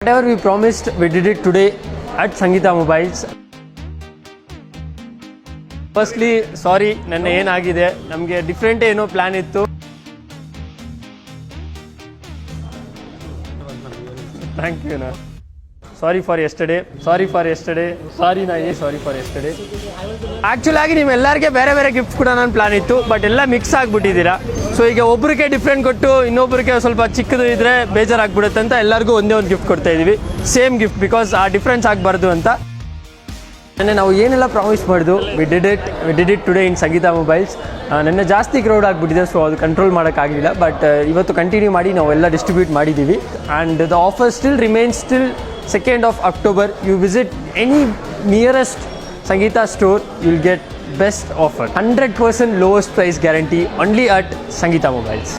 Whatever we promised, we did it today at Sangeeta Mobiles. Firstly sorry, ನನ್ನ ಏನಾಗಿದೆ, ನಮಗೆ different ಏನೋ plan ಇತ್ತು. Thank you. Sorry for yesterday. Actually ಆಗಿ ನಿಮ್ಮೆಲ್ಲರಿಗೆ ಬೇರೆ ಬೇರೆ ಗಿಫ್ಟ್ ಕೂಡ ನಾನು ಪ್ಲಾನ್ ಇತ್ತು, ಬಟ್ ಎಲ್ಲ ಮಿಕ್ಸ್ ಆಗಿಬಿಟ್ಟಿದ್ದೀರಾ. ಸೊ ಈಗ ಒಬ್ರಿಗೆ ಡಿಫ್ರೆಂಟ್ ಕೊಟ್ಟು ಇನ್ನೊಬ್ರಿಗೆ ಸ್ವಲ್ಪ ಚಿಕ್ಕದು ಇದ್ದರೆ ಬೇಜಾರಾಗ್ಬಿಡುತ್ತೆ ಅಂತ ಎಲ್ಲರಿಗೂ ಒಂದೇ ಒಂದು ಗಿಫ್ಟ್ ಕೊಡ್ತಾ ಇದ್ದೀವಿ, ಸೇಮ್ ಗಿಫ್ಟ್, ಬಿಕಾಸ್ ಆ ಡಿಫ್ರೆನ್ಸ್ ಆಗಬಾರ್ದು ಅಂತ. ನೆನ್ನೆ ನಾವು ಏನೆಲ್ಲ ಪ್ರಾಮಿಸ್ ಮಾಡಿದ್ದು, we did it today in Sangeetha Mobiles. ನೆನ್ನೆ ಜಾಸ್ತಿ ಕ್ರೌಡ್ ಆಗಿಬಿಟ್ಟಿದೆ, ಸೊ ಅದು ಕಂಟ್ರೋಲ್ ಮಾಡೋಕ್ಕಾಗಲಿಲ್ಲ. ಬಟ್ ಇವತ್ತು ಕಂಟಿನ್ಯೂ ಮಾಡಿ ನಾವೆಲ್ಲ ಡಿಸ್ಟ್ರಿಬ್ಯೂಟ್ ಮಾಡಿದ್ದೀವಿ. And the offer still remains till 2nd of October. You visit any nearest Sangeeta store, you'll get best offer. 100% lowest price guarantee only at Sangeeta Mobiles.